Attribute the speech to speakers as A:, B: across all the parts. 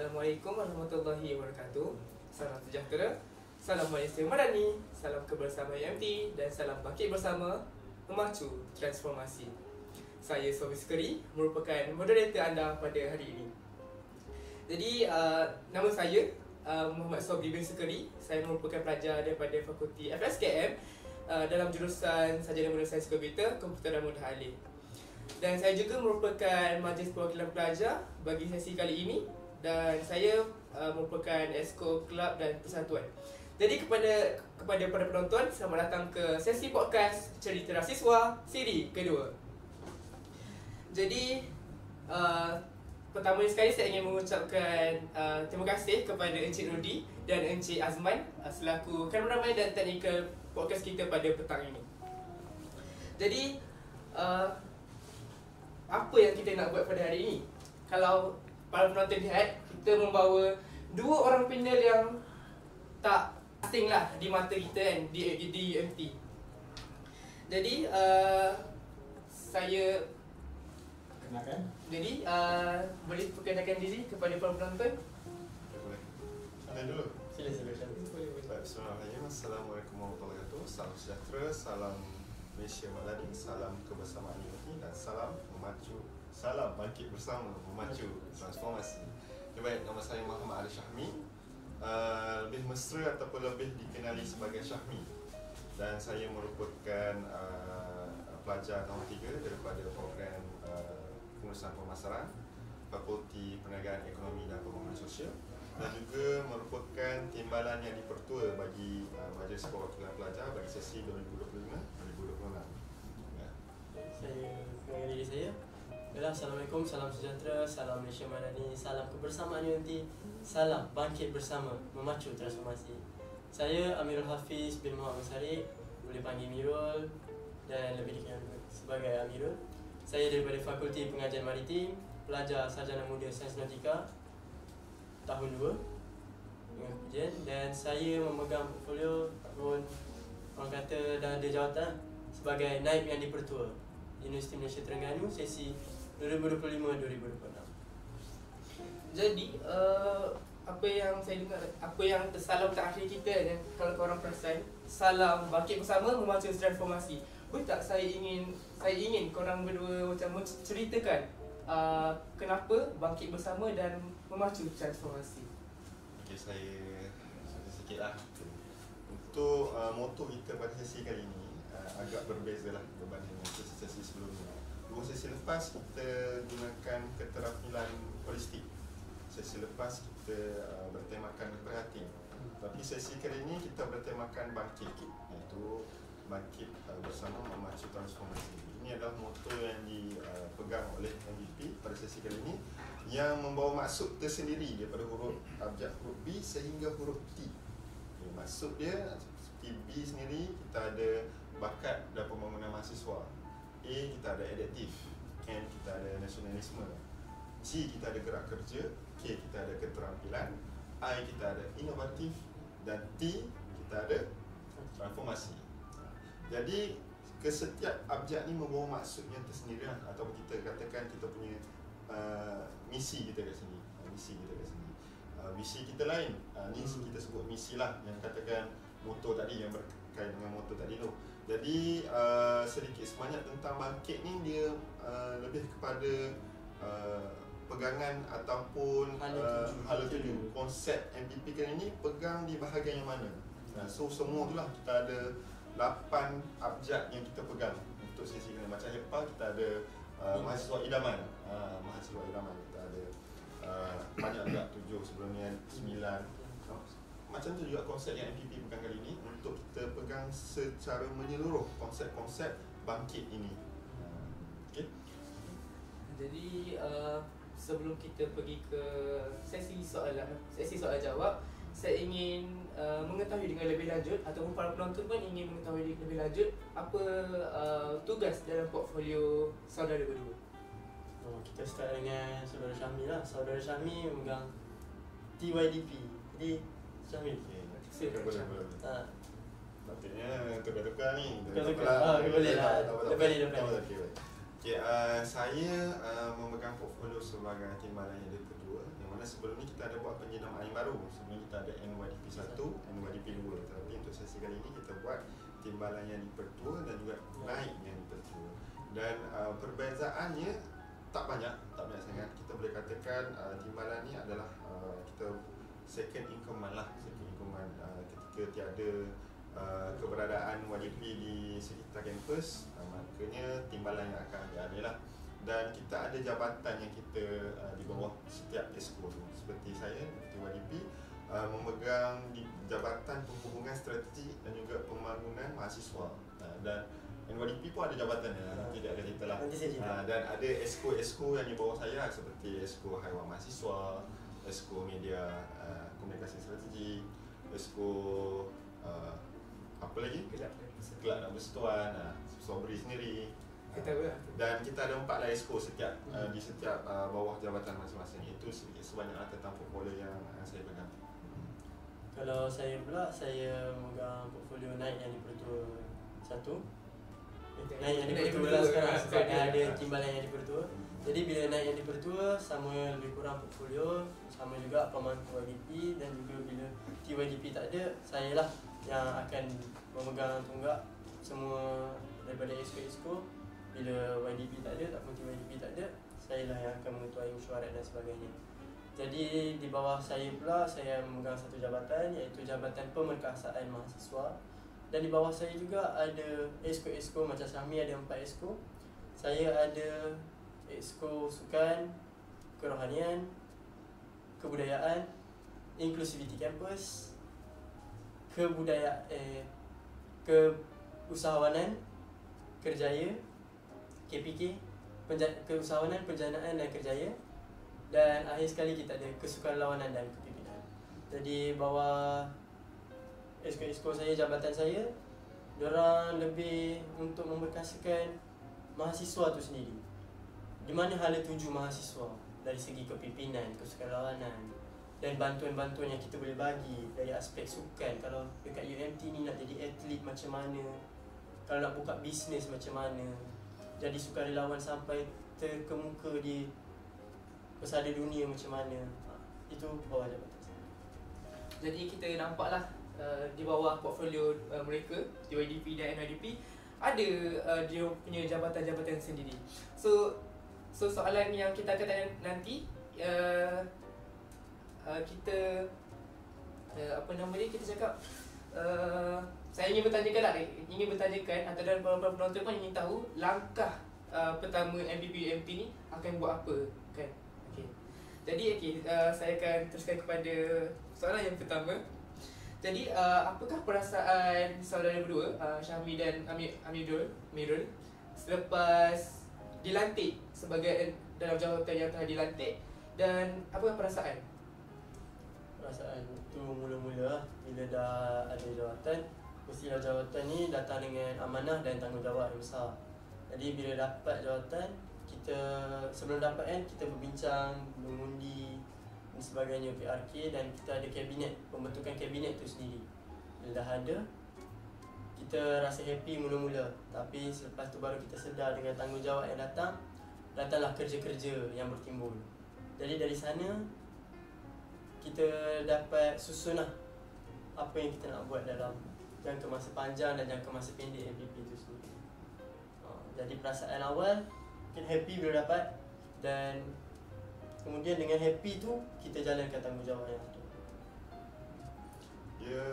A: Assalamualaikum warahmatullahi wabarakatuh. Salam sejahtera, salam Malaysia Madani, salam kebersamaan UMT dan salam bangkit bersama memacu transformasi. Saya Sobi Sukeri, merupakan moderator anda pada hari ini. Jadi nama saya Muhammad Sobri bin Sukeri. Saya merupakan pelajar daripada Fakulti FSKM dalam jurusan Sarjana Muda Sains Komputer, Komputer dan Mudah Alih. Dan saya juga merupakan Majlis Perwakilan Pelajar bagi sesi kali ini, dan saya merupakan Esko Kelab dan Persatuan. Jadi kepada para penonton, selamat datang ke sesi podcast Cerita Rasiswa siri kedua. Jadi pertama sekali saya ingin mengucapkan terima kasih kepada Encik Rudi dan Encik Azman selaku kameraman dan teknikal podcast kita pada petang ini. Jadi apa yang kita nak buat pada hari ini? Kalau para penonton lihat, kita membawa dua orang panel yang tak asing lah di mata kita kan, di UMT. Jadi saya
B: kenalkan.
A: Jadi boleh perkenalkan diri kepada para penonton?
C: Boleh. Sana dulu.
A: Sila.
C: Baik, bismillahirrahmanirrahim. Assalamualaikum warahmatullahi wabarakatuh. Salam sejahtera, salam Malaysia Madani, salam kebersamaan UMT dan salam memacu, salam bangkit bersama memacu transformasi. Baik, nama saya Muhammad Ali Syahmi. Lebih mesra ataupun lebih dikenali sebagai Syahmi. Dan saya merupakan pelajar tahun 3 daripada program pengurusan pemasaran Fakulti Perniagaan Ekonomi dan Pembangunan Sosial, dan juga merupakan timbalan yang dipertua bagi Majlis Perwakilan Pelajar bagi sesi 2025-2026. Ya.
D: Saya kenalkan diri saya. Assalamualaikum, salam sejahtera, salam Malaysia Madani, salam kebersamaan UMT, salam bangkit bersama memacu transformasi. Saya Amirul Hafiz bin Muhammad Sari, boleh panggil Mirul dan lebih dikenal sebagai Amirul. Saya daripada Fakulti Pengajian Maritim, pelajar Sarjana Muda Sains Nautika tahun 2 dengan ujian, dan saya memegang portfolio ataupun orang kata dah ada jawatan sebagai Naib Yang di-Pertua Universiti Malaysia Terengganu sesi 2025-2026.
A: Jadi apa yang saya dengar, apa yang salam terakhir kita kan, kalau korang perasan, salam bangkit bersama memacu transformasi. Boleh tak saya ingin korang berdua macam ceritakan kenapa bangkit bersama dan memacu transformasi.
C: Okey, saya sikit lah. Untuk moto kita pada sesi kali ini agak berbeza lah berbanding sesi-sesi sebelumnya. Dua sesi lepas kita gunakan keterampilan holistik. Sesi lepas kita bertemakan berhati. Tapi sesi kali ini kita bertemakan bangkit, iaitu bangkit bersama memacu transformasi. Ini adalah moto yang dipegang oleh MVP pada sesi kali ini, yang membawa maksud tersendiri daripada huruf abjad huruf B sehingga huruf T. Okay, maksud dia seperti B sendiri, kita ada bakat dan pembangunan mahasiswa. A, kita ada adaptif. N, kita ada nasionalisme. G, kita ada gerak kerja. K, kita ada keterampilan. I, kita ada inovatif. Dan T, kita ada transformasi. Jadi kesetiap abjad ni membawa maksud yang tersendiri lah, atau kita katakan kita punya misi kita kat sini. Misi kita lain. Ni kita sebut misi lah, yang katakan moto tadi, yang berkait dengan moto tadi tu. Jadi sedikit sebanyak tentang bangkit ni, dia lebih kepada pegangan ataupun hala tuju. Konsep MPP kali ni pegang di bahagian yang mana. So semua tu lah, kita ada 8 abjad yang kita pegang untuk sesi ini. Macam HEPA kita ada mahasiswa idaman. Mahasiswa idaman kita ada banyak juga, 7 sebelum ni 9. Macam tu juga konsep yang MPP pegang kali ini, untuk kita pegang secara menyeluruh konsep-konsep bangkit ini. Okay.
A: Jadi sebelum kita pergi ke sesi soal jawab, saya ingin mengetahui dengan lebih lanjut, ataupun para penonton pun ingin mengetahui lebih lanjut apa tugas dalam portfolio saudara berdua.
D: Kita start dengan Saudara Syahmi lah. Saudara Syahmi memegang TYDP. Jadi Syahmi,
C: Boleh. Patutnya tukar-tukar ni.
D: boleh lah. Depan ni.
C: Okay, saya memegang portfolio sebagai timbalan yang kedua, yang Mana sebelum ni kita ada buat penjenamaan baru. Sebelum ni kita ada NYDP 1, NYDP 2. Tapi untuk sesi kali ini kita buat timbalan yang dipertua dan juga naik yang dipertua. Dan perbezaannya tak banyak sangat. Kita boleh katakan timbalan ni adalah kita second income lah. Second income ketika tiada keberadaan YDP di sekitar kampus, makanya timbalan yang akan diambil lah. Dan kita ada jabatan yang kita di bawah setiap exco tu. Seperti saya, seperti YDP, memegang di Jabatan Penghubungan Strategi dan juga Pembangunan Mahasiswa. Dan NYDP pun ada jabatannya, tidak ada cerita lah. Dan ada exco yang di bawah saya seperti exco Haiwan Mahasiswa, exco Media Komunikasi Strategi, exco apa lagi? Kelab dan Persatuan, Sobri sendiri. Dan kita ada 4 lah exco setiap di setiap bawah jabatan masing-masing. Itu sebanyak tentang portfolio yang saya pegang.
D: Kalau saya pula, saya memegang portfolio naik yang dipertua 1. Naik yang dipertua lah sekarang sebab ada timbalan yang dipertua. Jadi bila naik yang dipertua, sama lebih kurang portfolio, sama juga pemangku YDP, dan juga bila TYDP tak ada, saya lah yang akan memegang tunggak semua daripada exco. Bila YDP tak ada, ataupun TYDP tak ada, saya lah yang akan mengetuai mesyuarat dan sebagainya. Jadi di bawah saya pula, saya memegang satu jabatan, iaitu Jabatan Pemerkasaan Mahasiswa. Dan di bawah saya juga ada exco macam Syahmi ada 4 exco. Saya ada exco sukan, kerohanian, kebudayaan, inklusiviti kampus, keusahawanan, kerjaya, KPK, keusahawanan, penjanaan dan kerjaya. Dan akhir sekali kita ada kesukarelawanan dan kepimpinan. Jadi bawah exco saya, jabatan saya, diorang lebih untuk memberkasakan mahasiswa tu sendiri. Di mana hala tuju mahasiswa dari segi kepimpinan, kesukarelawanan dan bantuan-bantuan yang kita boleh bagi dari aspek sukan. Kalau dekat UMT ni nak jadi atlet macam mana, kalau nak buka bisnes macam mana, jadi sukarelawan sampai terkemuka di pesada dunia macam mana, itu bawah jabatan saya.
A: Jadi kita nampaklah di bawah portfolio mereka, TYDP dan NYDP, ada dia punya jabatan-jabatan sendiri. So soalan yang kita akan tanya nanti, kita apa nama dia, kita cakap saya ingin bertanyakan atau dan para penonton pun ingin tahu langkah pertama MVP UMT ni akan buat apa, kan? Okey. Jadi saya akan teruskan kepada soalan yang pertama. Jadi apakah perasaan saudara berdua, Syahmi dan Amirul, selepas dilantik sebagai dalam jawatan yang telah dilantik, dan apa perasaan?
D: Perasaan tu mula-mula bila dah ada jawatan, mestilah jawatan ni datang dengan amanah dan tanggungjawab yang besar. Jadi bila dapat jawatan, kita sebelum dapat kan, kita berbincang, mengundi dan sebagainya PRK, dan kita ada kabinet, pembentukan kabinet tu sendiri. Bila dah ada, kita rasa happy mula-mula. Tapi selepas tu baru kita sedar dengan tanggungjawab yang datanglah kerja-kerja yang bertimbul. Jadi dari sana, kita dapat susun lah apa yang kita nak buat dalam jangka masa panjang dan jangka masa pendek MVP tu sendiri. Jadi perasaan awal mungkin happy bila dapat, dan kemudian dengan happy tu kita jalankan tanggungjawab yang ada.
C: Ya,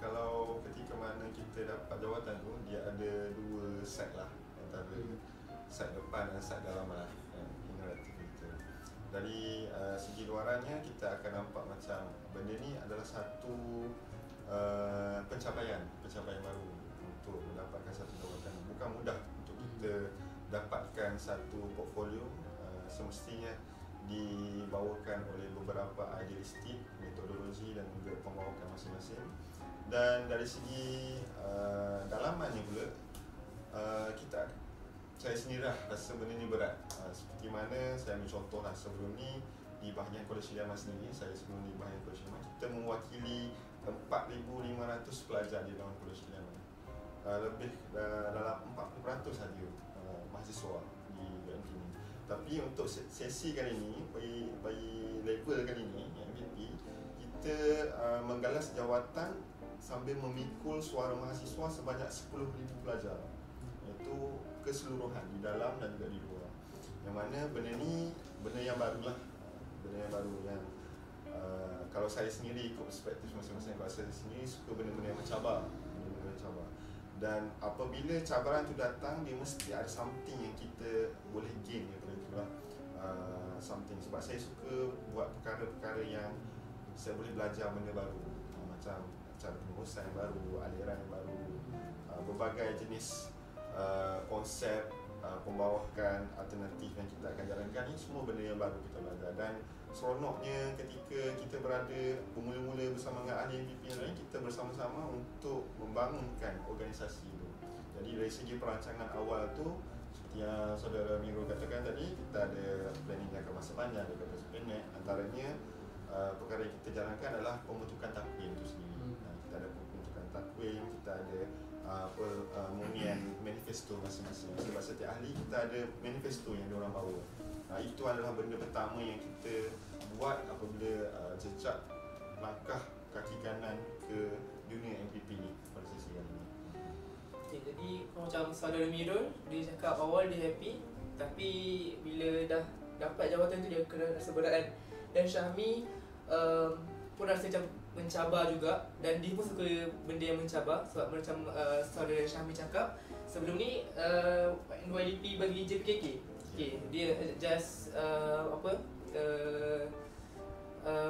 C: kalau ketika mana kita dapat jawatan tu, dia ada 2 side lah, antara side depan dan side dalam lah, ineratif kita. Dari segi luarannya, kita akan nampak macam benda ni adalah satu pencapaian baru untuk mendapatkan satu jawatan. Bukan mudah untuk kita dapatkan satu portfolio. Semestinya dibawakan oleh beberapa idealistik, metodologi dan juga pembawakan masing-masing. Dan dari segi dalamannya pula, saya sendiri rasa benda ni berat. Seperti mana saya ambil contoh lah, sebelum ni di bahagian Kolej Syariah sendiri, saya sebelum di bahagian Kolej Syariah, kita mewakili 4,500 pelajar di dalam Kolej Syariah. Lebih dalam 40% sahaja mahasiswa di UMT ni. Tapi untuk sesi kali ini, bagi level kali ini yang MVP, kita menggalas jawatan sambil memikul suara mahasiswa sebanyak 10,000 pelajar, iaitu keseluruhan di dalam dan juga di luar. Yang mana benda ni benda yang baru lah, benda yang baru yang kalau saya sendiri ikut perspektif masing-masing, kalau saya sendiri suka benda-benda yang mencabar, benda-benda yang mencabar. Dan apabila cabaran tu datang, dia mesti ada something yang kita boleh gain daripada itu lah. Something, sebab saya suka buat perkara-perkara yang saya boleh belajar benda baru, macam cara pengurusan yang baru, aliran yang baru, berbagai jenis konsep pembawakan alternatif yang kita akan jalankan. Ini semua benda yang baru kita belajar. Dan seronoknya ketika kita berada bermula-mula bersama dengan ahli MVP yang lain, kita bersama-sama untuk membangunkan organisasi itu. Jadi dari segi perancangan awal tu, seperti yang saudara Miro katakan tadi, kita ada planning jangka masa panjang, ada jangka pendek. Antaranya perkara yang kita jalankan adalah pembentukan takwim itu sendiri. Kita ada pembentukan takwim, kita ada pemunian manifesto masing-masing. Sebab setiap ahli kita ada manifesto yang diorang bawa. Itu adalah benda pertama yang kita buat apabila jejak langkah kaki kanan ke dunia MVP ni pada sesi kali ni.
A: Okay, jadi macam saudara Mirul, dia cakap awal dia happy, tapi bila dah dapat jawatan tu dia kena rasa berat kan. Dan Syahmi pun rasa macam mencabar juga, dan dia pun suka benda yang mencabar. Sebab macam saudara Syahmi cakap sebelum ni, NYDP bagi JPKK, okay, dia just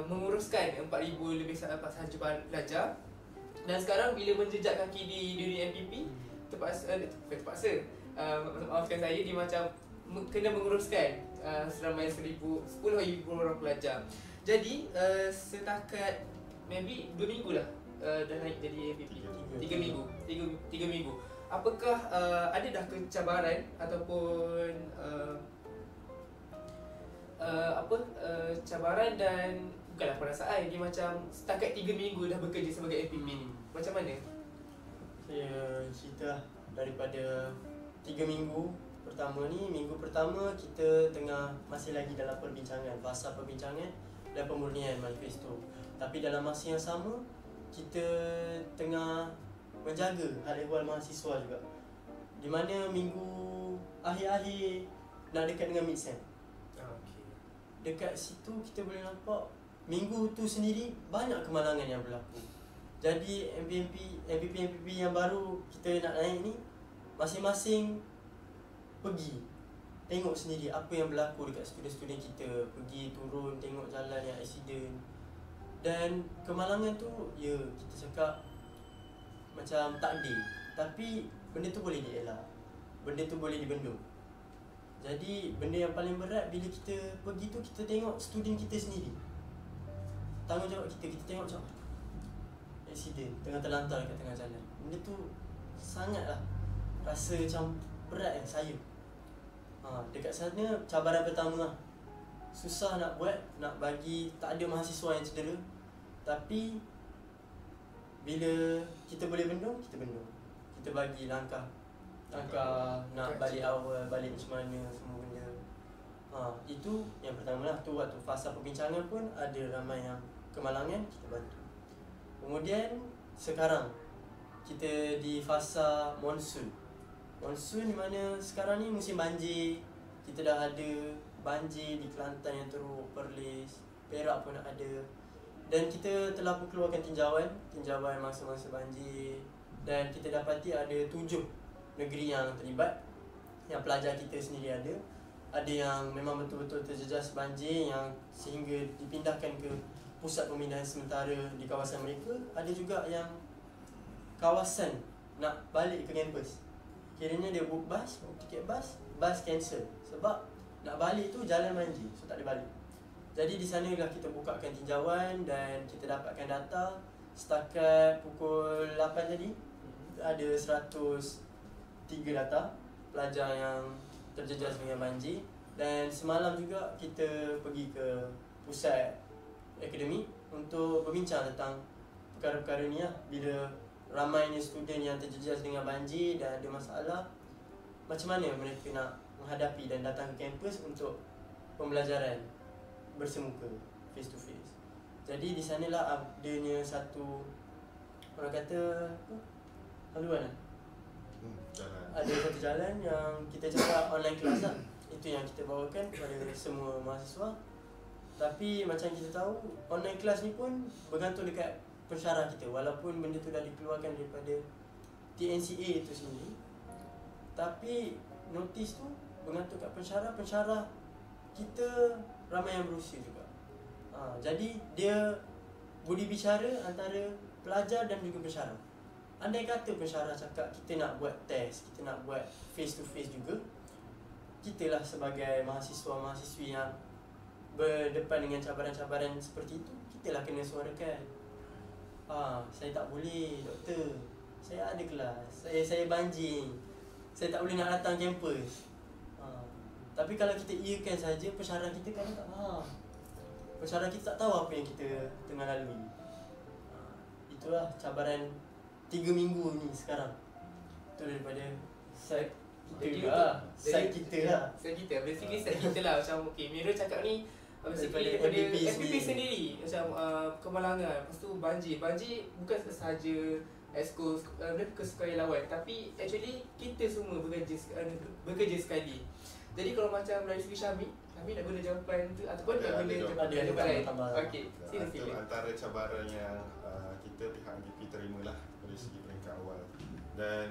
A: menguruskan 4,000 lebih sahaja pelajar. Dan sekarang bila menjejak kaki di dunia MPP, terpaksa maafkan saya, dia macam kena menguruskan seramai 10,000 orang pelajar. Jadi setakat maybe 2 minggu lah dah naik jadi MVP. 3 minggu. Apakah ada dah kecabaran ataupun cabaran dan bukanlah perasaan, dia macam setakat 3 minggu dah bekerja sebagai MVP. Macam mana?
D: Saya cerita daripada 3 minggu pertama ni. Minggu pertama kita tengah masih lagi dalam perbincangan, fasa perbincangan dan pemurnian manifesto. Tapi dalam masa yang sama, kita tengah menjaga hal ehwal mahasiswa juga. Di mana minggu akhir-akhir nak dekat dengan mid-sem, dekat situ kita boleh nampak minggu tu sendiri banyak kemalangan yang berlaku. Jadi MVP yang baru kita nak naik ni, masing-masing pergi tengok sendiri apa yang berlaku dekat student-student kita, pergi turun tengok jalan yang accident. Dan kemalangan tu, ya kita cakap macam takdir, tapi benda tu boleh dielak, benda tu boleh dibendung. Jadi benda yang paling berat bila kita pergi tu, kita tengok student kita sendiri, tanggungjawab kita tengok macam accident, tengah terlantar dekat tengah jalan. Benda tu sangatlah rasa macam berat saya. Dekat sana cabaran pertama lah. Susah nak buat, nak bagi, tak ada mahasiswa yang cedera. Tapi bila kita boleh bendung, kita bendung. Kita bagi langkah nak balik awal, balik macam mana semua benda. Itu yang pertama lah. Tu waktu fasa perbincangan pun ada ramai yang kemalangan, kita bantu. Kemudian sekarang kita di fasa monsun. Monsun di mana sekarang ni musim banjir. Kita dah ada banjir di Kelantan yang teruk, Perlis, Perak pun nak ada. Dan kita telah pun keluarkan tinjauan masa-masa banjir. Dan kita dapati ada 7 negeri yang terlibat, yang pelajar kita sendiri ada. Ada yang memang betul-betul terjejas banjir yang sehingga dipindahkan ke pusat pemindahan sementara di kawasan mereka. Ada juga yang kawasan nak balik ke kampus, kiranya dia book tiket bas cancel sebab nak balik tu jalan banjir, so tak boleh balik. Jadi di sanalah kita bukakan tinjauan dan kita dapatkan data. Setakat pukul 8 tadi ada 103 data pelajar yang terjejas dengan banjir. Dan semalam juga kita pergi ke pusat akademik untuk berbincang tentang perkara-perkara ni lah. Bila ramainya student yang terjejas dengan banjir dan ada masalah, macam mana mereka nak menghadapi dan datang ke kampus untuk pembelajaran bersemuka, face to face. Jadi di sanalah adanya satu, orang kata haluan lah.
C: Jalan.
D: Ada satu jalan yang kita cakap online class lah. Itu yang kita bawakan kepada semua mahasiswa. Tapi macam kita tahu, online class ni pun bergantung dekat pensyarah kita. Walaupun benda tu dah dikeluarkan daripada TNCA itu sendiri, tapi notis tu bergantung kat pensyarah kita ramai yang berusia juga. Jadi dia budi bicara antara pelajar dan juga pensyarah. Andai kata pensyarah cakap kita nak buat test, kita nak buat face to face juga, kita lah sebagai mahasiswa-mahasiswi yang berdepan dengan cabaran-cabaran seperti itu, kita lah kena suarakan. Saya tak boleh doktor, saya ada kelas, saya banjing, saya tak boleh nak datang kampus. Tapi kalau kita iakan saja, pensyarah kita kadang tak faham. Pensyarah kita tak tahu apa yang kita tengah lalui. Itulah cabaran 3 minggu ni sekarang. Itu daripada side kita lah. Side kita lah.
A: Side kita, basically side kita lah. Macam okay, Mira cakap ni basically
D: Daripada
A: daripada
D: MPP
A: MPP sendiri. Macam kemalangan, lepas tu banjir bukan sahaja Exco kesukarelawan, tapi actually kita semua bekerja sekali. Jadi kalau macam dari segi Syami nak guna jawapan tu ataupun nak guna jawapan lain. Okey, sila.
C: Antara cabaran yang kita pihak MPP terima lah dari segi peringkat awal. Dan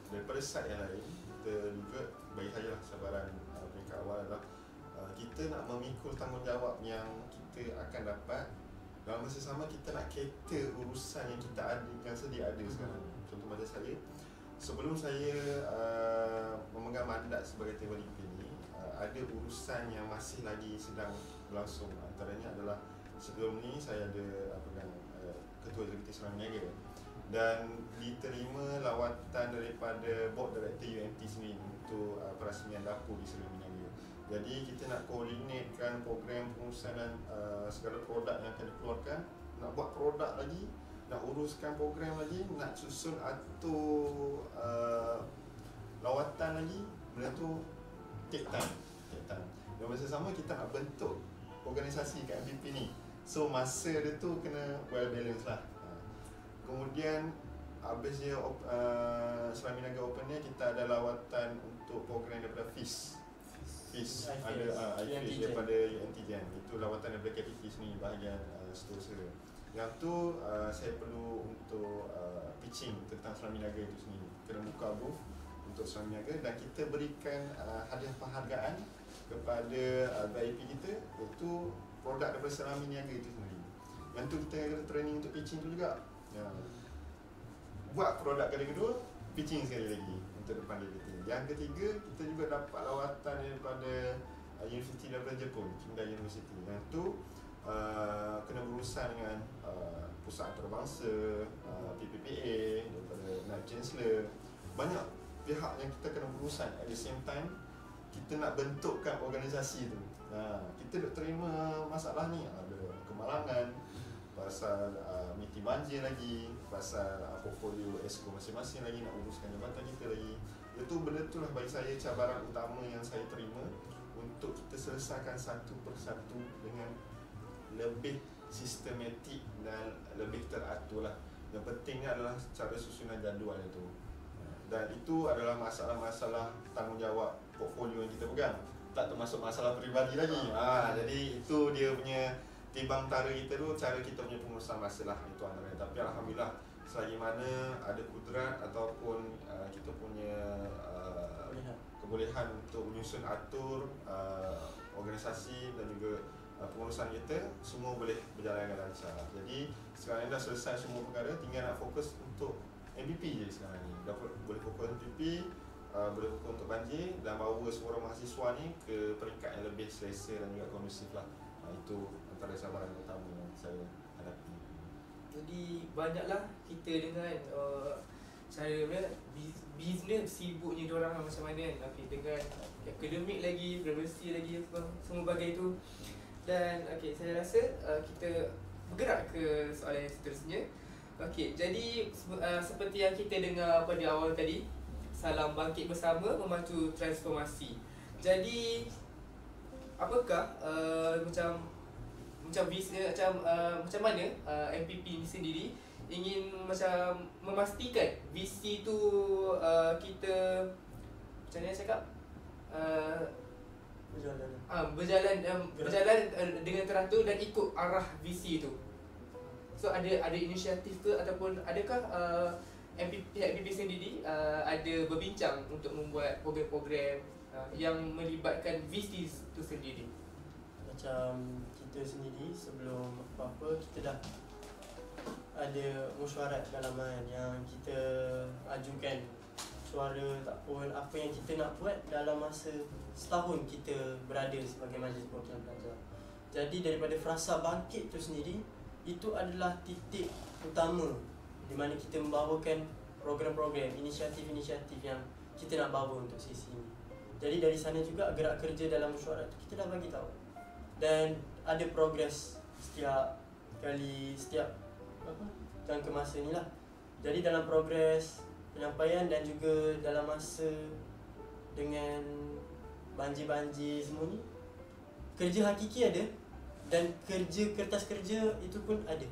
C: daripada side yang lain, kita juga bagi saya lah cabaran peringkat awal adalah kita nak memikul tanggungjawab yang kita akan dapat. Dalam masa sama kita nak cater urusan yang kita ada, yang sedia ada sekarang. Contoh macam saya, sebelum saya memegang mandat sebagai Table Leader ni, ada urusan yang masih lagi sedang berlangsung. Antaranya adalah sebelum ni saya ada pegang Ketua Eksekutif Serambi Niaga dan diterima lawatan daripada Board Director UMT sendiri untuk perasmian dapur di Serambi Niaga. Jadi kita nak koordinatkan program pengurusan dan segala produk yang akan dikeluarkan, nak buat produk lagi, nak uruskan program lagi, nak susun atur lawatan lagi. Benda tu take time. Dan masa sama kita nak bentuk organisasi kat MPP ni, so masa dia tu kena well balance lah. Kemudian habis dia Serambi Niaga Open ni, kita ada lawatan untuk program daripada FIS ada IFIS daripada UNTGen. Itu lawatan daripada KPT ni, bahagian seterusnya. Yang tu saya perlu untuk pitching tentang Serambi Niaga itu sendiri. Kena buka booth untuk Serambi Niaga dan kita berikan hadiah penghargaan kepada VIP kita, iaitu produk daripada Serambi Niaga itu sendiri. Yang tu kita kena training untuk pitching tu juga. Buat produk kali kedua, pitching sekali lagi untuk depan DPT. Yang ketiga, kita juga dapat lawatan daripada universiti daripada Jepun, Kindai University. Yang tu kena berurusan dengan pusat antarabangsa, PPPA, daripada Naib Chancellor. Banyak pihak yang kita kena berurusan. At the same time, kita nak bentukkan organisasi tu. Kita nak terima masalah ni, ada kemalangan pasal meeting banjir lagi, pasal portfolio Exco masing-masing lagi, nak uruskan jabatan kita lagi. Itu benda tu lah bagi saya cabaran utama yang saya terima untuk kita selesaikan satu persatu dengan lebih sistematik dan lebih teratur lah. Yang pentingnya adalah cara susunan jadual itu. Dan itu adalah masalah-masalah tanggungjawab portfolio yang kita pegang. Tak termasuk masalah peribadi lagi. Jadi itu dia punya timbang tara kita tu, cara kita punya pengurusan masa lah, itu antaranya. Tapi Alhamdulillah, selagi mana ada kudrat ataupun kita punya kebolehan untuk menyusun atur organisasi dan juga pengurusan kita, semua boleh berjalan dengan lancar. Jadi sekarang ni dah selesai semua perkara, tinggal nak fokus untuk MPP je sekarang ni. Dah boleh fokus MPP, boleh fokus untuk banjir dan bawa semua orang mahasiswa ni ke peringkat yang lebih selesa dan juga kondusif lah. Itu antara cabaran utama yang saya hadapi.
A: Jadi banyaklah kita dengan cara bisnes sibuknya diorang macam mana kan. Okay, dengan akademik lagi, universiti lagi, semua bagai itu. Dan okay, saya rasa kita bergerak ke soalan yang seterusnya. Okay, jadi seperti yang kita dengar pada awal tadi, salam bangkit bersama memacu transformasi. Jadi apakah macam mana MPP ni sendiri ingin macam memastikan visi tu kita macam mana cakap berjalan dengan teratur dan ikut arah visi tu. So ada inisiatif ke ataupun adakah pihak MPP sendiri ada berbincang untuk membuat program-program yang melibatkan visi tu sendiri?
D: Macam kita sendiri sebelum apa-apa kita dah ada mesyuarat dalaman yang kita ajukan suara tak pun apa yang kita nak buat dalam masa setahun kita berada sebagai Majlis Perwakilan Pelajar. Jadi daripada frasa bangkit tu sendiri, itu adalah titik utama di mana kita membawakan program-program, inisiatif-inisiatif yang kita nak bawa untuk sesi ini. Jadi dari sana juga gerak kerja dalam mesyuarat tu kita dah bagi tahu. Dan ada progres setiap jangka masa ni lah. Jadi dalam progres penyampaian dan juga dalam masa dengan banjir-banjir semua ni, kerja hakiki ada dan kertas kerja itu pun ada.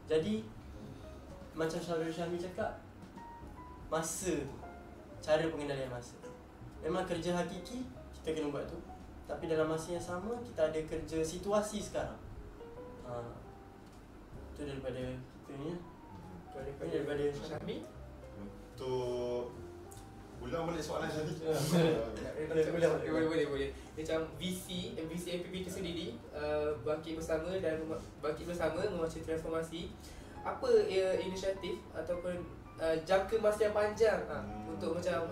D: Jadi macam Saudara Syahmi cakap, masa tu, cara pengendalian masa, memang kerja hakiki kita kena buat tu. Tapi dalam masa yang sama kita ada kerja situasi sekarang. Itu daripada kita ni. Daripada
A: Syahmi.
C: Untuk ulang balik soalan tadi.
A: Boleh. Macam visi MPP itu sendiri, bangkit bersama memacu transformasi. Apa inisiatif ataupun jangka masa yang panjang untuk macam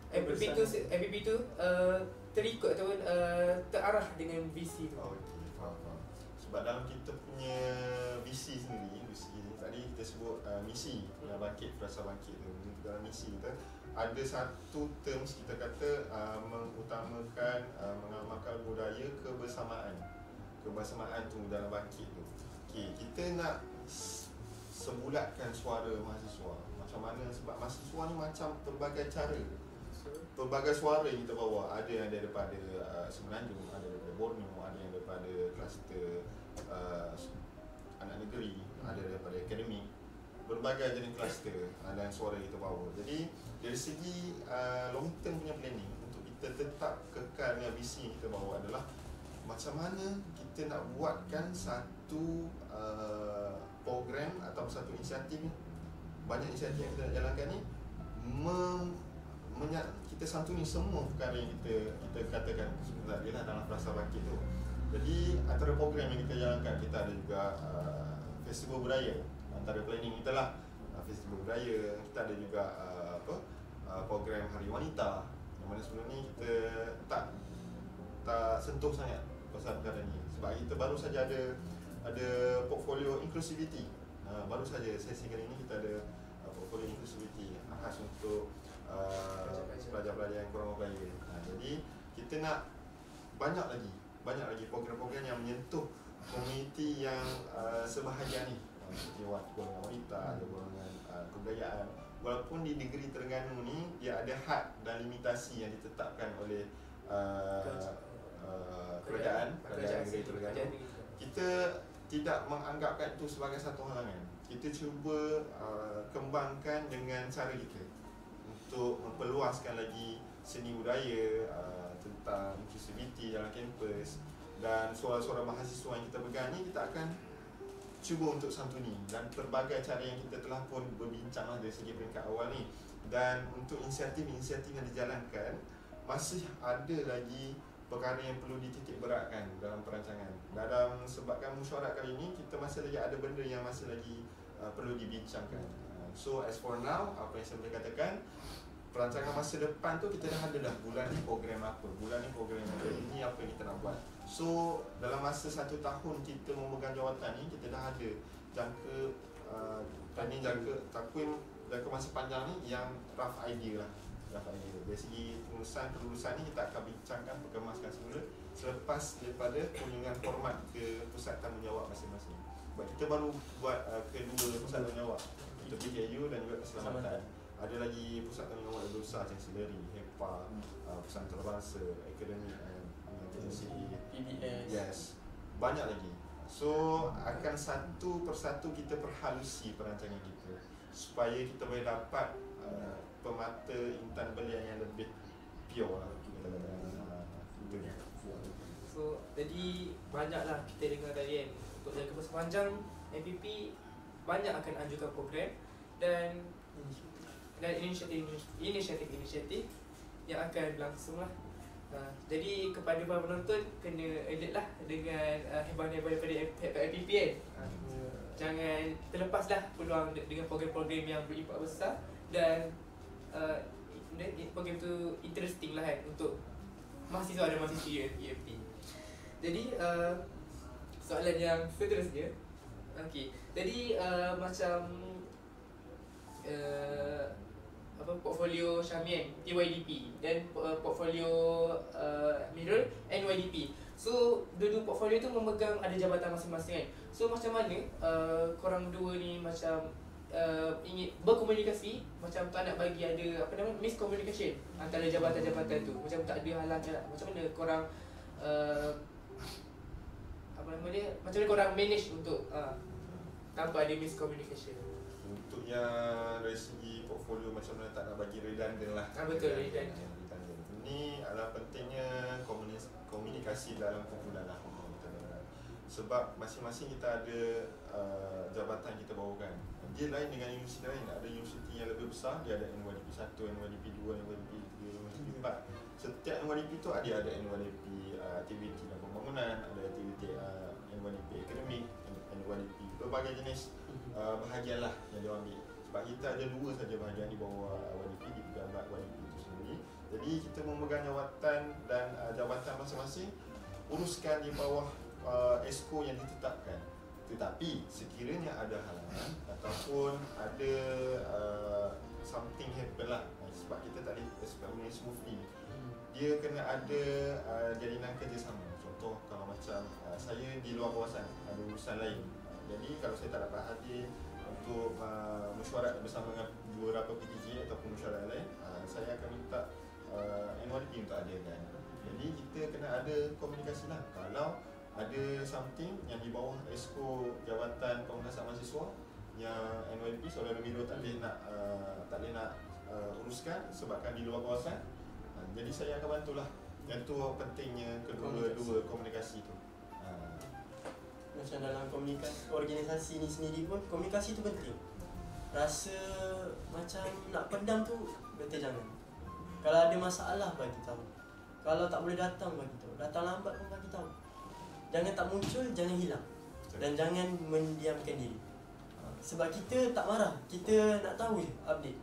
A: MPP itu terikut ataupun terarah dengan visi tu.
C: Okey, faham. Sebab dalam kita punya visi sendiri, tadi kita sebut misi bangkit, frasa bangkit tu. Dalam misi kita ada satu terms kita kata mengutamakan mengamalkan budaya kebersamaan. Kebersamaan tu dalam bangkit tu. Okey, kita nak sebulatkan suara mahasiswa. Macam mana? Sebab mahasiswa ni macam pelbagai cara, pelbagai suara yang kita bawa. Ada yang daripada Semenanjung, ada daripada Borneo, ada yang daripada kluster anak negeri, ada daripada akademik. Berbagai jenis kluster dan suara kita bawa. Jadi dari segi long term punya planning, untuk kita tetap kekal dengan visi yang kita bawa adalah macam mana kita nak buatkan satu program atau satu inisiatif ni, banyak inisiatif yang kita nak jalankan ni, kita santuni semua perkara yang kita katakan sebenarnya dalam frasa bangkit tu. Jadi antara program yang kita jalankan, kita ada juga festival budaya. Antara planning kita lah festival budaya. Kita ada juga program Hari Wanita, yang mana sebelum ni kita tak sentuh sangat pasal perkara ni. Sebab kita baru saja ada portfolio inclusivity. Baru saja sesi kali ni kita ada portfolio inclusivity khas untuk pelajar-pelajar yang kurang berupaya. Jadi kita nak banyak lagi program-program yang menyentuh komuniti yang sebahagian ni, seperti golongan wanita, ada golongan kebudayaan. Walaupun di negeri Terengganu ni dia ada had dan limitasi yang ditetapkan oleh kerajaan negeri Terengganu, kita tidak menganggapkan itu sebagai satu halangan. Kita cuba kembangkan dengan cara kita untuk memperluaskan lagi seni budaya, tentang inclusivity dalam kampus, dan suara-suara mahasiswa yang kita pegang ni kita akan cuba untuk santuni, dan pelbagai cara yang kita telah pun berbincang dari segi peringkat awal ni. Dan untuk inisiatif-inisiatif yang dijalankan, masih ada lagi perkara yang perlu dititik beratkan dalam perancangan. Dalam sebabkan mesyuarat kali ini, kita masih lagi ada benda yang masih lagi perlu dibincangkan. So as for now, apa yang saya boleh katakan, perancangan masa depan tu kita dah ada bulan ni program apa, bulan ni program apa, ini apa yang kita nak buat. So dalam masa 1 tahun kita memegang jawatan ni, kita dah ada jangka planning, jangka masa panjang ni yang rough idea lah. Dari segi kelulusan ni kita akan bincangkan, perkemaskan semula selepas daripada kunjungan hormat ke pusat tanggungjawab masing-masing. Sebab kita baru buat kedua pusat tanggungjawab untuk PKU dan juga keselamatan. ada lagi pusat tanggungjawab lebih besar Chancellery, HEPA, Pusat Antarabangsa, Akademik Agensi,
D: PBS.
C: yes, banyak lagi. So akan satu persatu kita perhalusi perancangan kita supaya kita boleh dapat pemata intan belian yang lebih pure lah kita katakan.
A: So jadi banyaklah kita dengar tadi kan, untuk jangka masa panjang MPP banyak akan ajukan program dan inisiatif yang akan berlangsung lah. Jadi kepada para penonton, kena alert lah dengan hebat-hebat daripada MPP kan. Jangan terlepaslah peluang dengan program-program yang berimpak besar dan program tu interesting lah kan untuk mahasiswa dan mahasiswa UMT. Jadi soalan yang seterusnya, okey. Jadi macam portfolio Syamien TYDP dan portfolio Mirul NYDP. So dua-dua portfolio tu memegang ada jabatan masing-masing kan. So macam mana korang dua ni macam ingin berkomunikasi, macam tak nak bagi ada miscommunication antara jabatan-jabatan tu, macam tak ada halang jarak. Macam mana korang macam mana korang manage untuk tanpa ada miscommunication?
C: Untuk yang dari segi portfolio macam mana tak nak bagi redundant lah.
A: Betul, redundant.
C: Ini adalah pentingnya komunikasi dalam kumpulan lah. Sebab masing-masing kita ada jabatan kita bawakan. Dia lain dengan universiti lain. Ada universiti yang lebih besar, dia ada NYDP 1, NYDP 2, NYDP 3, NYDP 4. Setiap NYDP tu ada NYDP aktiviti dan pembangunan, ada aktiviti NYDP akademik, NYDP berbagai jenis bahagian lah yang dia ambil. Sebab kita ada dua saja bahagian di bawah YDP, di pejabat YDP itu sendiri. Jadi kita memegang jawatan dan jabatan masing-masing, uruskan di bawah ESCO yang ditetapkan. Tetapi sekiranya ada halangan ataupun ada something happen lah, sebab kita tak boleh experiment smoothly, dia kena ada jalinan kerjasama. Contoh kalau macam saya di luar kawasan ada urusan lain, jadi kalau saya tak dapat hadir untuk mesyuarat bersama dengan beberapa PTJ ataupun mesyuarat lain, saya akan minta NYDP untuk hadirkan. Jadi kita kena ada komunikasi lah. Kalau ada something yang di bawah ESCO Jabatan Pengurusan Mahasiswa yang NYDP Saudara Miro tak boleh nak uruskan sebabkan di luar kawasan, jadi saya akan bantulah. Dan tu pentingnya kedua-dua komunikasi tu.
D: Macam dalam komunikasi organisasi ni sendiri pun, komunikasi tu penting. Rasa macam nak pendam tu betul jangan. Kalau ada masalah bagi tahu. Kalau tak boleh datang bagi tahu. Datang lambat pun bagi tahu. Jangan tak muncul, jangan hilang. Dan jangan mendiamkan diri. Sebab kita tak marah, kita nak tahu je update.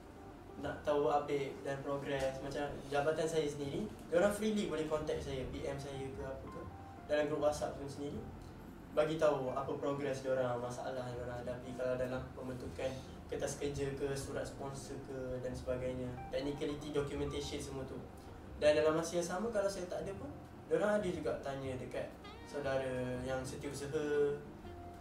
D: Nak tahu update dan progress. Macam jabatan saya sendiri, diorang freely boleh contact saya, PM saya ke apa ke, dalam grup WhatsApp pun sendiri, bagi tahu apa progress diorang, masalah yang diorang hadapi. Kalau dalam pembentukan kertas kerja ke, surat sponsor ke dan sebagainya, technicality, documentation, semua tu. Dan dalam masa yang sama, kalau saya tak ada pun, diorang ada juga tanya dekat saudara yang setiausaha,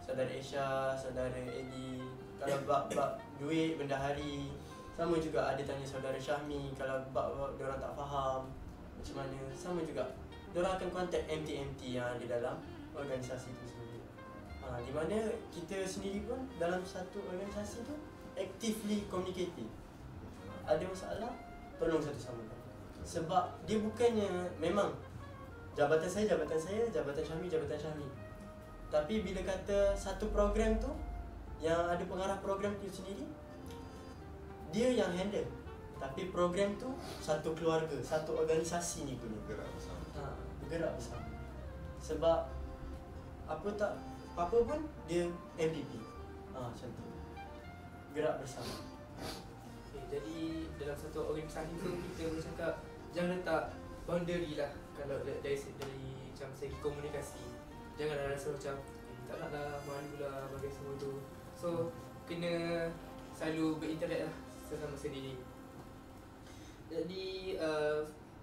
D: saudara Aisyah, saudara Eddie. Kalau bab duit, bendahari, sama juga ada tanya saudara Syahmi. Kalau bab diorang tak faham macam mana, sama juga diorang akan contact MT-MT yang ada dalam organisasi tu sendiri. Di mana kita sendiri pun dalam satu organisasi tu actively communicating. Ada masalah, tolong satu sama lain. Sebab dia bukannya, memang jabatan saya, jabatan Syahmi. Tapi bila kata satu program tu, yang ada pengarah program tu sendiri, dia yang handle. Tapi program tu satu keluarga, satu organisasi ni punya. Bergerak bersama. Sebab apa pun dia MPP. Macam tu. Gerak bersama.
A: Okay, jadi dalam satu organisasi tu kita boleh cakap jangan letak boundary lah. Kalau dari macam segi komunikasi, jangan rasa macam tak nak lah, malu lah bagi semua tu. So kena selalu berinteract lah sesama sendiri. Jadi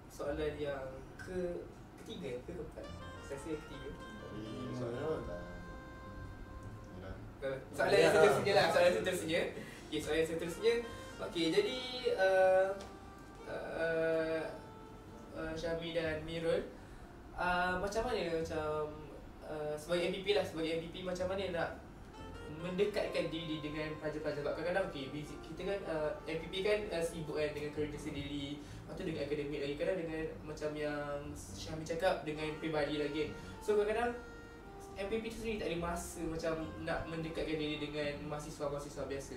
A: soalan yang ketiga ke keempat? Saya rasa ketiga. Soalan yang seterusnya lah, soalan seterusnya. Okay, soalan seterusnya, Okey, jadi Syami dan Mirul, macam mana sebagai MVP lah, sebagai MVP macam mana nak mendekatkan diri dengan pelajar-pelajar. Sebab kadang-kadang kita kan MVP kan sibuk kan dengan kerja sendiri, lepas tu dengan akademik lagi, kadang dengan macam yang Syami cakap dengan peribadi lagi. So kadang-kadang MVP tu sendiri tak ada masa macam nak mendekatkan diri dengan mahasiswa-mahasiswa biasa.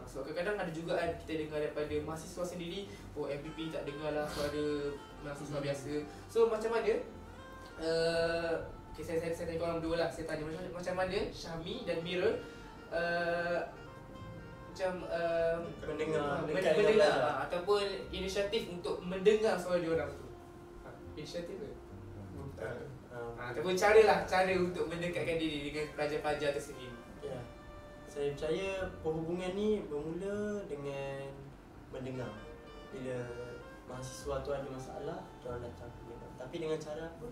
A: Sebab kadang-kadang ada juga kan kita dengar daripada mahasiswa sendiri, oh MVP tak dengar lah suara mahasiswa biasa. So macam mana okay, saya tanya korang berdua lah. Saya tanya macam mana Syami dan Mirul macam mendengar ataupun inisiatif untuk mendengar suara diorang tu. Inisiatif ke? Ataupun cara untuk mendekatkan diri dengan pelajar-pelajar tersendiri.
D: Ya. Saya percaya perhubungan ni bermula dengan mendengar. Bila mahasiswa tu ada masalah, diorang datang mendengar. Tapi dengan cara apa?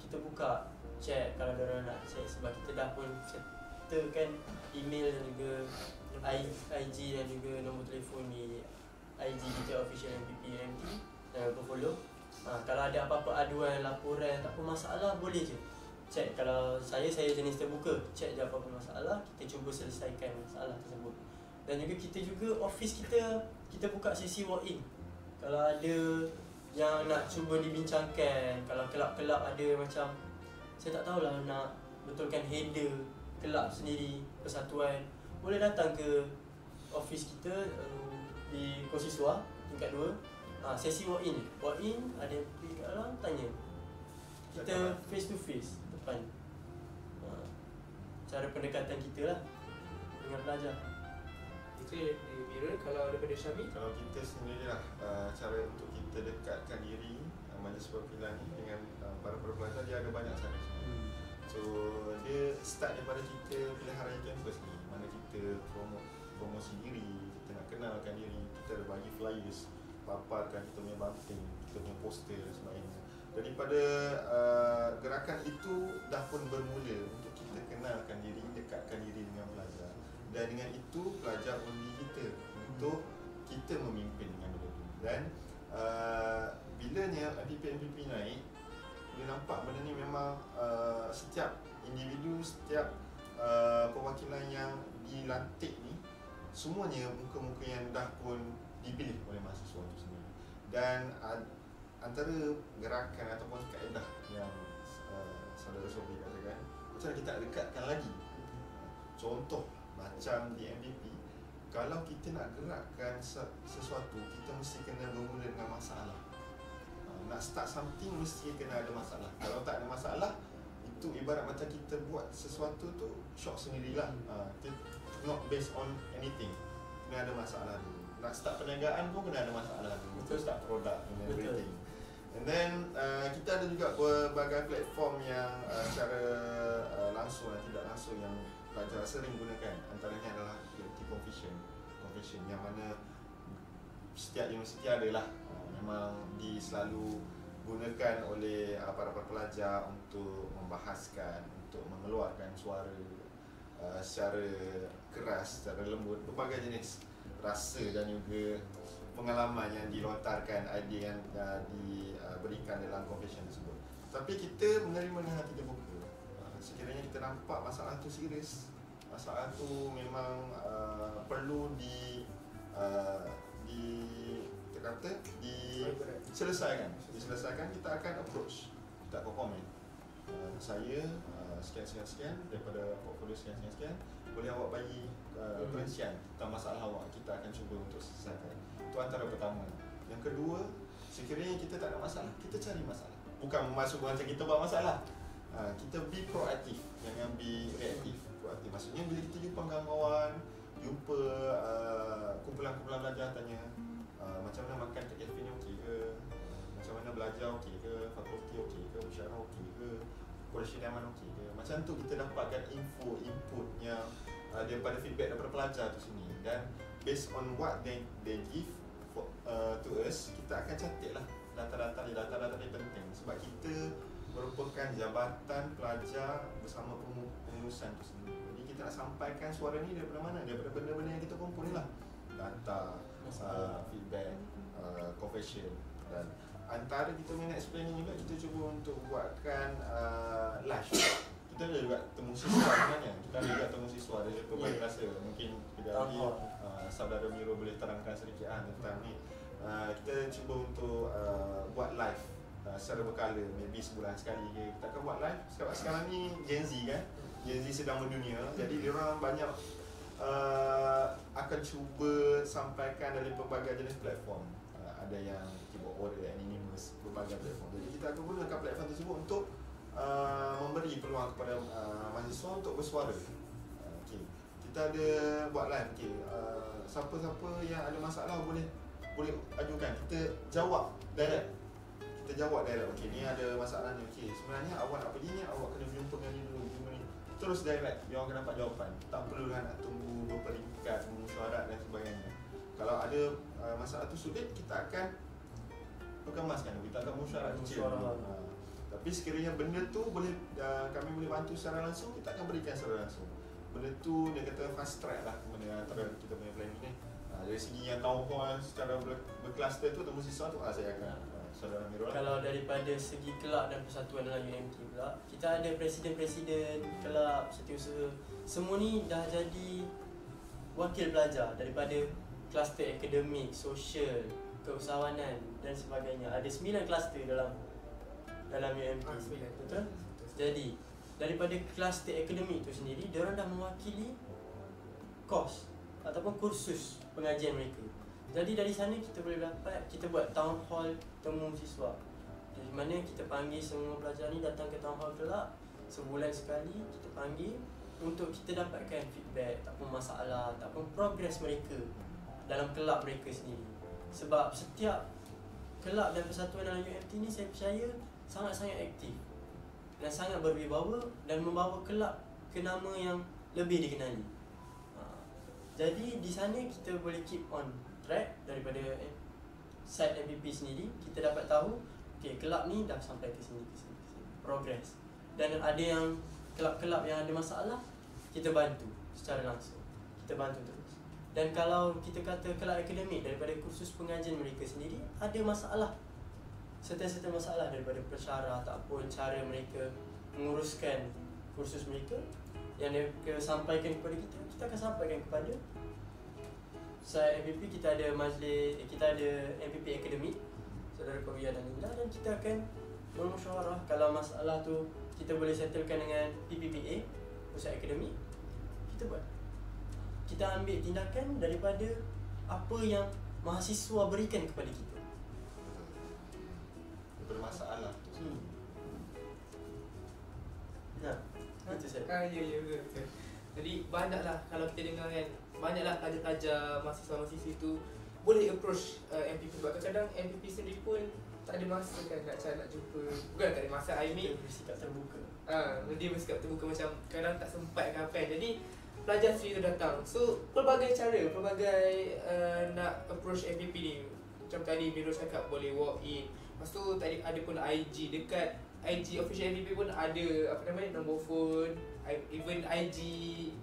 D: Kita buka chat kalau diorang nak chat, sebab kita dah pun sertakan email dan juga IG dan juga nombor telefon di IG kita official MVP MT. Jangan lupa follow. Kalau ada apa-apa aduan, laporan, tak apa masalah, boleh je chat. Kalau saya jenis terbuka, chat je apa-apa masalah, kita cuba selesaikan masalah tersebut. Dan juga kita juga office kita buka sesi walk-in. Kalau ada yang nak cuba dibincangkan, kalau kelab-kelab ada macam saya tak tahulah nak betulkan header kelab sendiri, persatuan, boleh datang ke office kita di Kosiswa tingkat 2. Sesi walk-in ada pergi kat dalam, tanya. Kita face to face depan. Cara pendekatan kita lah dengan pelajar.
A: Itu dari Mirul. Kalau daripada Syami,
C: Kalau kita sendiri lah, cara untuk kita dekatkan diri majlis perwakilan ni dengan para pelajar, dia ada banyak cara. So dia start daripada kita pilihan raya kampus ni, mana kita promosi diri, kita nak kenalkan diri, kita ada bagi flyers, paparkan kita punya bunting, kita punya poster dan sebagainya. Daripada gerakan itu dah pun bermula untuk kita kenalkan diri, dekatkan diri dengan pelajar. Dan dengan itu pelajar undi kita untuk kita memimpin dengan benda tu. Dan bilanya MVP naik, boleh nampak benda ni memang setiap individu, setiap perwakilan yang dilantik ni, semuanya muka-muka yang dah pun dipilih oleh mahasiswa itu sendiri. Dan antara gerakan ataupun kaedah yang saudara Sobi katakan, macam mana kita nak dekatkan lagi. Contoh macam di MVP, kalau kita nak gerakkan sesuatu, kita mesti kena bermula dengan masalah. Nak start something mesti kena ada masalah. Kalau tak ada masalah, itu ibarat macam kita buat sesuatu tu shock sendirilah. Not based on anything. Kena ada masalah dulu. Nak start perniagaan pun kena ada masalah dulu. Betul, start produk and everything. And then kita ada juga berbagai platform yang secara langsung dan tidak langsung yang pelajar sering gunakan. Antaranya adalah Unity Confession yang mana setiap universiti adalah memang selalu gunakan oleh para pelajar untuk membahaskan, untuk mengeluarkan suara secara keras, secara lembut, berbagai jenis rasa dan juga pengalaman yang dilontarkan, idea yang diberikan dalam confession tersebut. Tapi kita menerima dengan hati terbuka. Sekiranya kita nampak masalah tu serius, masalah tu memang perlu diselesaikan, kita akan approach, kita akan komen. Saya sekian daripada portfolio sekian, boleh awak bagi perincian tentang masalah awak, kita akan cuba untuk selesaikan. Itu antara pertama. Yang kedua, sekiranya kita tak ada masalah, kita cari masalah. Bukan masuk macam kita buat masalah. Kita be proaktif, jangan be reaktif. Proaktif maksudnya bila kita jumpa kawan-kawan, jumpa kumpulan-kumpulan belajar, tanya macam mana makan kat kafe ni okey ke, macam mana belajar okey ke, fakulti okey ke, musyawarah okey ke, polisi diaman okey ke. Macam tu kita dapatkan info, input yang daripada feedback daripada pelajar tu sini. Dan based on what they give to us, kita akan catat lah data-data ni penting. Sebab kita merupakan jabatan pelajar bersama pengurusan tu sendiri. Jadi kita nak sampaikan suara ni daripada mana? Daripada benda-benda yang kita kumpul ni lah. data, feedback, confession. Dan antara kita punya next planning juga, kita cuba untuk buatkan live. Kita ada juga temu siswa sebenarnya. Kita ada juga temu siswa dari pelbagai kelas. Mungkin kejap lagi saudara Miro boleh terangkan sedikit tentang ni. Kita cuba untuk buat live secara berkala, maybe sebulan sekali kita akan buat live. Sebab sekarang ni Gen Z kan, Gen Z sedang mendunia, jadi diorang banyak akan cuba sampaikan dari pelbagai jenis platform. Ada yang keyboard warrior, anonymous, berbagai platform. Jadi kita akan gunakan platform tersebut untuk memberi peluang kepada mahasiswa untuk bersuara. Kita ada buat live. Siapa-siapa yang ada masalah boleh ajukan, kita jawab direct. Ni ada masalah ni. Sebenarnya awak nak pergi ni, awak kena jumpa dengan dia dulu. Terus direct, dia orang akan dapat jawapan. Tak perlulah nak tunggu berperingkat, mesyuarat dan sebagainya. Kalau ada masalah tu sulit, kita akan kemaskan, kita akan mesyuarat kecil. Tapi sekiranya benda tu kami boleh bantu secara langsung, kita akan berikan secara langsung. Benda tu dia kata fast track lah antara kita punya planning ni. Dari segi yang tahu secara berkluster tu, temu siswa tu, saya akan saudara Miro lah.
D: Kalau daripada segi kelab dan persatuan dalam UMT pula, kita ada presiden-presiden kelab, setiausaha. Semua ni dah jadi wakil pelajar daripada kluster akademik, sosial, keusahawanan dan sebagainya. Ada 9 kluster dalam UMT. Betul? Jadi daripada kluster akademik tu sendiri, diorang dah mewakili kos ataupun kursus pengajian mereka. Jadi dari sana kita boleh dapat, kita buat town hall temu siswa, di mana kita panggil semua pelajar ni datang ke town hall kelab. Sebulan sekali kita panggil untuk kita dapatkan feedback, ataupun masalah, ataupun progres mereka dalam kelab mereka sendiri. Sebab setiap kelab dan persatuan dalam UMT ni, saya percaya sangat-sangat aktif dan sangat berwibawa dan membawa kelab ke nama yang lebih dikenali. Jadi di sana kita boleh keep on track daripada side MPP sendiri. Kita dapat tahu kelab ni dah sampai ke sini, progress. Dan ada yang kelab-kelab yang ada masalah, kita bantu secara langsung, kita bantu terus. Dan kalau kita kata kelab akademik, daripada kursus pengajian mereka sendiri ada masalah, serta-serta masalah daripada persyarah ataupun cara mereka menguruskan kursus mereka yang mereka sampaikan kepada kita, kita akan sampaikan kepada saya MPP. Kita ada majlis, kita ada MPP akademik, saudara Kawiyah dan Linda, dan kita akan bermusyawarah. Kalau masalah tu kita boleh settlekan dengan PPPA, pusat akademik, kita buat. Kita ambil tindakan daripada apa yang mahasiswa berikan kepada kita.
C: Bermasalah.
D: Itu saya.
A: Ya, betul. Jadi banyaklah, kalau kita dengar kan, banyaklah pelajar-pelajar, mahasiswa-mahasiswa itu boleh approach MPP. Sebab kadang-kadang MPP sendiri pun tak ada masa kan nak jumpa. Bukan tak ada masa, I mean
D: bersikap terbuka.
A: Dia bersikap terbuka, macam kadang tak sempat ke apa kan. Jadi pelajar sendiri tu datang. So pelbagai cara, nak approach MPP ni. Macam tadi Miro cakap boleh walk in. Lepas tu tadi ada pun IG, dekat IG official MPP pun ada nombor phone, even IG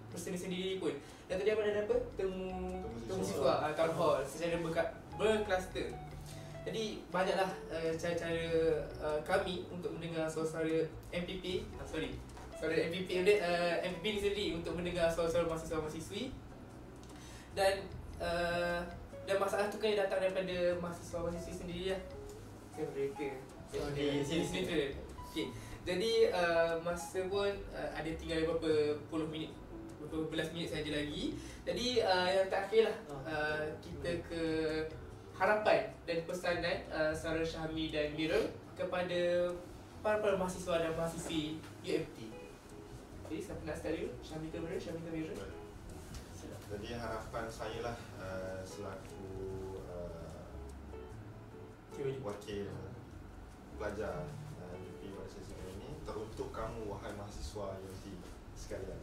A: personal sendiri pun. Dan tadi apa ada apa? Temu siswa, town hall secara berkluster. Jadi banyaklah cara-cara kami untuk mendengar suara-suara MPP, suara MPP ni sendiri untuk mendengar suara-suara mahasiswa-mahasiswi. Dan masalah tu kan datang daripada mahasiswa-mahasiswi sendiri lah. Mereka sini tu. Jadi masa pun ada tinggal beberapa belas minit saja lagi. Jadi yang terakhir lah, kita ke harapan dan pesanan Sarah, Syahmi dan Mira kepada para mahasiswa dan mahasiswi UMT. Jadi siapa nak start dulu? Syahmi ke Mira?
C: Jadi harapan saya lah selaku wakil pelajar UMT pada sesi kali ini, teruntuk kamu wahai mahasiswa UMT sekalian.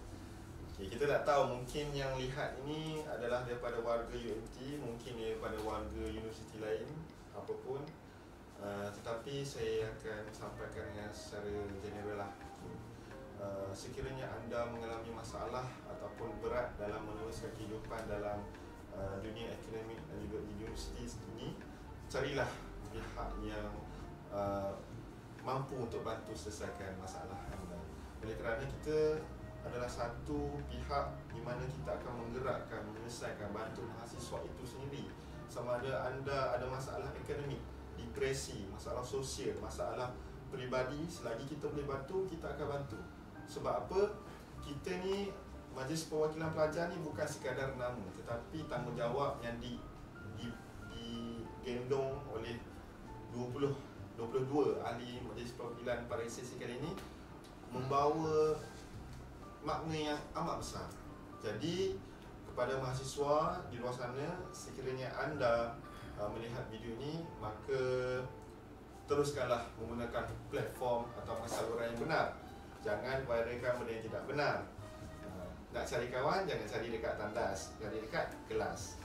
C: Kita tak tahu, mungkin yang lihat ini adalah daripada warga UMT, mungkin daripada warga universiti lain, apapun. Tetapi saya akan sampaikan dengan secara general lah. Sekiranya anda mengalami masalah ataupun berat dalam meneruskan kehidupan dalam dunia akademik dan juga di universiti ini, carilah pihak yang mampu untuk bantu selesaikan masalah anda. Oleh kerana kita adalah satu pihak di mana kita akan menggerakkan, menyelesaikan, bantu mahasiswa itu sendiri. Sama ada anda ada masalah akademik, depresi, masalah sosial, masalah peribadi, selagi kita boleh bantu, kita akan bantu. Sebab apa? Kita ni, Majlis Perwakilan Pelajar ni bukan sekadar nama, tetapi tanggungjawab yang digendong oleh 22 ahli Majlis Perwakilan pada sesi kali ini, membawa makna yang amat besar. Jadi kepada mahasiswa di luar sana, sekiranya anda melihat video ini, maka teruskanlah menggunakan platform atau saluran yang benar. Jangan virailkan benda yang tidak benar. Nak cari kawan, jangan cari dekat tandas, cari dekat kelas.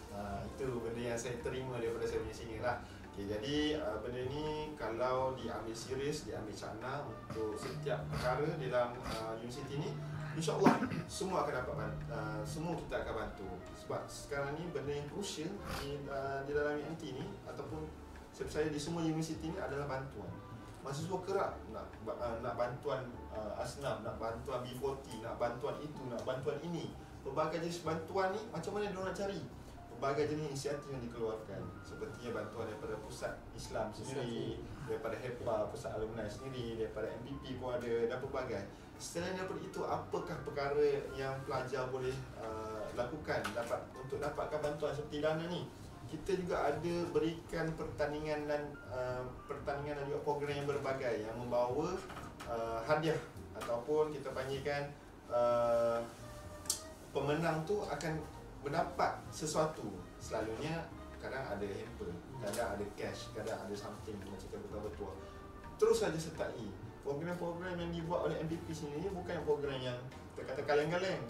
C: Itu benda yang saya terima daripada saya punya senior lah. Okay, jadi benda ni kalau diambil serius, diambil cakna untuk setiap perkara dalam universiti ni, InsyaAllah semua akan dapat semua kita akan bantu. Sebab sekarang ni benda yang crucial di dalam UMT ni, ataupun saya percaya di semua universiti ni adalah bantuan. Mahasiswa kerap nak bantuan Asnaf, nak bantuan B40, nak bantuan itu, nak bantuan ini. Pelbagai jenis bantuan ni macam mana diorang nak cari? Pelbagai jenis inisiatif yang dikeluarkan, seperti bantuan daripada Pusat Islam sendiri, daripada HEPA, Pusat Alumni sendiri, daripada MPP pun ada, dan pelbagai. Selain daripada itu, apakah perkara yang pelajar boleh lakukan untuk dapatkan bantuan seperti dana ni? Kita juga ada berikan pertandingan dan juga program yang berbagai yang membawa hadiah, ataupun kita panggilkan pemenang tu akan mendapat sesuatu. Selalunya kadang ada hamper, kadang ada cash, kadang ada something macam betul-betul. Terus saja sertai. Program-program yang dibuat oleh MPP sendiri bukan program yang kita kata kaleng-kaleng.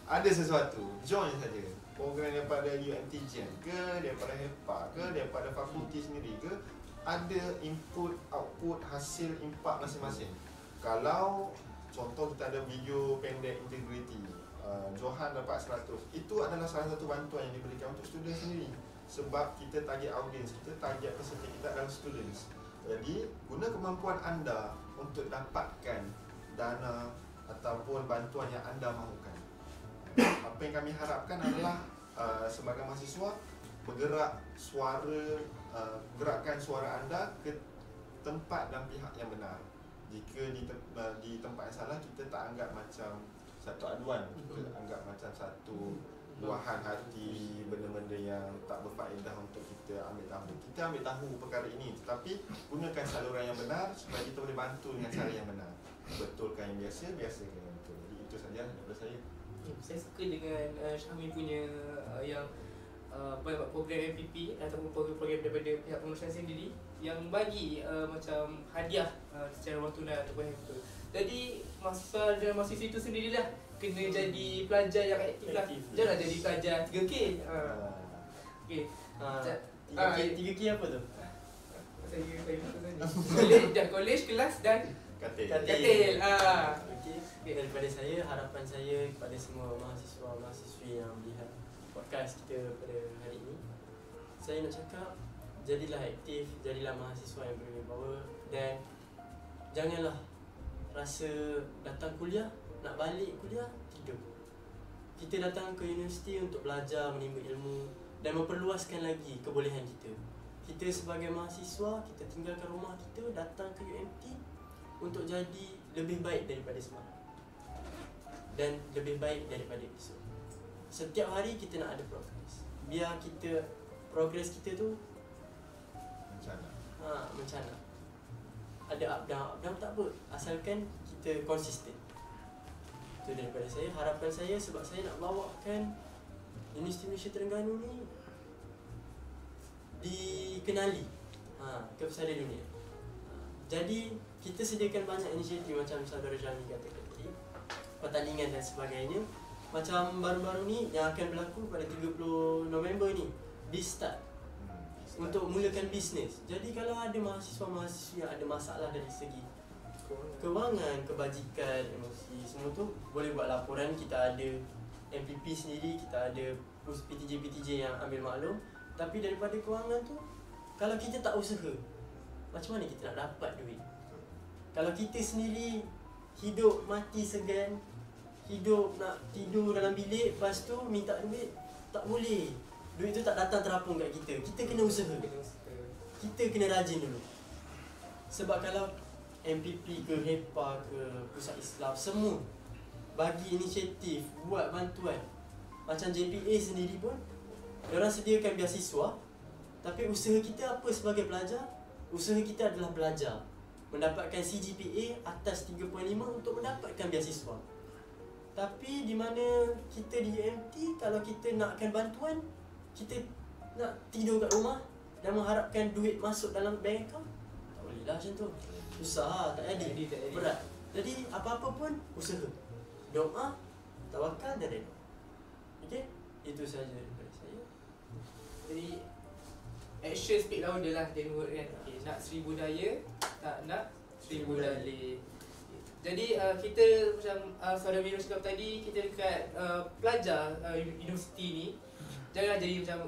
C: Ada sesuatu, join saja. Program daripada UMTGen ke, daripada HEPA ke, daripada fakulti sendiri ke, ada input, output, hasil, impak masing-masing. Kalau contoh kita ada video pendek integrity, Johan dapat 100, itu adalah salah satu bantuan yang diberikan untuk student sendiri. Sebab kita target audience, kita target peserta kita adalah students. Jadi guna kemampuan anda untuk dapatkan dana ataupun bantuan yang anda mahukan. Apa yang kami harapkan adalah sebagai mahasiswa bergerak gerakkan suara anda ke tempat dan pihak yang benar. Jika di tempat yang salah, kita tak anggap macam satu aduan, kita anggap macam satu luahan hati, benda-benda yang tak berfaedah untuk kita ambil tahu. Kita ambil tahu perkara ini, tetapi gunakan saluran yang benar supaya kita boleh bantu dengan cara yang benar. Betulkan yang biasa, biasakan yang betul. Jadi itu saja daripada saya.
A: Saya suka dengan Syahmi punya yang program MPP ataupun program daripada pihak pengurusan sendiri yang bagi macam hadiah secara wang tunai ataupun hamper. Jadi mahasiswa dan mahasiswa itu sendirilah kena jadi pelajar yang aktif lah. Jangan jadi pelajar 3K. Okay.
D: 3K apa tu?
A: Saya college, kelas dan
C: Katil.
D: Okay. Daripada saya, harapan saya kepada semua mahasiswa-mahasiswi yang melihat podcast kita pada hari ini, saya nak cakap, jadilah aktif, jadilah mahasiswa yang berwibawa, dan janganlah rasa datang kuliah, nak balik kuliah, tidur. Kita datang ke universiti untuk belajar, menimba ilmu dan memperluaskan lagi kebolehan kita. Kita sebagai mahasiswa, kita tinggalkan rumah kita, datang ke UMT untuk jadi lebih baik daripada semalam dan lebih baik daripada esok. Setiap hari kita nak ada progres. Biar kita progres kita tu mencana. Ada up down tak apa, asalkan kita konsisten. Itu daripada saya, harapan saya, sebab saya nak bawakan Universiti Malaysia Terengganu ni dikenali ke pesada dunia. Jadi kita sediakan banyak inisiatif macam saudara Jami kata tadi, pertandingan dan sebagainya. Macam baru-baru ni yang akan berlaku pada 30 November ni, B-Start, untuk mulakan bisnes. Jadi kalau ada mahasiswa-mahasiswa yang ada masalah dari segi kewangan, kebajikan, emosi, semua tu boleh buat laporan. Kita ada MPP sendiri, kita ada PTJ yang ambil maklum. Tapi daripada kewangan tu, kalau kita tak usaha, macam mana kita nak dapat duit? Kalau kita sendiri hidup mati segan, hidup nak tidur dalam bilik, lepas tu minta duit, tak boleh. Duit tu tak datang terapung kat kita. Kita kena usaha. Kita kena rajin dulu. Sebab kalau MPP ke HEPA ke Pusat Islam, semua bagi inisiatif, buat bantuan. Macam JPA sendiri pun, diorang sediakan beasiswa. Tapi usaha kita apa sebagai pelajar? Usaha kita adalah belajar, mendapatkan CGPA atas 3.5 untuk mendapatkan beasiswa. Tapi di mana kita di UMT, kalau kita nakkan bantuan, kita nak tidur kat rumah dan mengharapkan duit masuk dalam bank account, tak boleh lah macam tu. Susah, tak jadi, berat. Jadi apa-apa pun usaha, doa, tawakal dan redha. Okey, itu saja daripada saya.
A: Jadi action speak louder lah dia word kan. Okay, nak 1000 daya, tak nak 1000 dalih. Jadi kita macam saudara Miro cakap tadi, kita dekat pelajar universiti ni, jangan jadi macam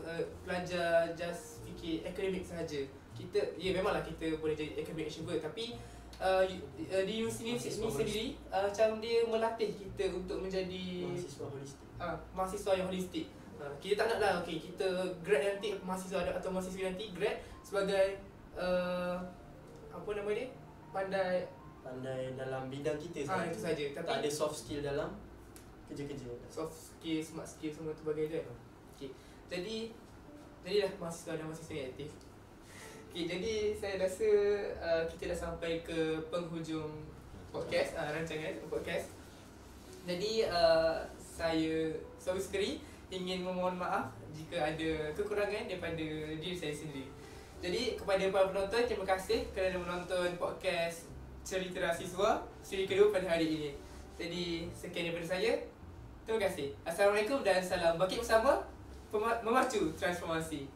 A: pelajar just fikir akademik sahaja. Kita, ya memanglah kita boleh jadi academic achiever, tapi di universiti ni sendiri macam dia melatih kita untuk menjadi
D: Mahasiswa holistik.
A: mahasiswa yang holistik. Kita tak nak lah, okay, kita grad nanti mahasiswa atau mahasiswa nanti grad sebagai apa nama dia, pandai
D: dalam bidang kita saja.
A: itu saja. Tapi
D: Tak ada soft skill dalam kerja-kerja.
A: soft skill, smart skill semua tu bagai tu kan. Okay. Jadilah mahasiswa dan mahasiswa yang aktif. Okay, jadi saya rasa kita dah sampai ke penghujung podcast, rancangan podcast. Jadi saya sekali ingin memohon maaf jika ada kekurangan daripada diri saya sendiri. Jadi kepada para penonton, terima kasih kerana menonton podcast Cerita Rahasiswa siri kedua pada hari ini. Jadi sekian daripada saya. Terima kasih. Assalamualaikum dan salam bangkit bersama, memacu transformasi.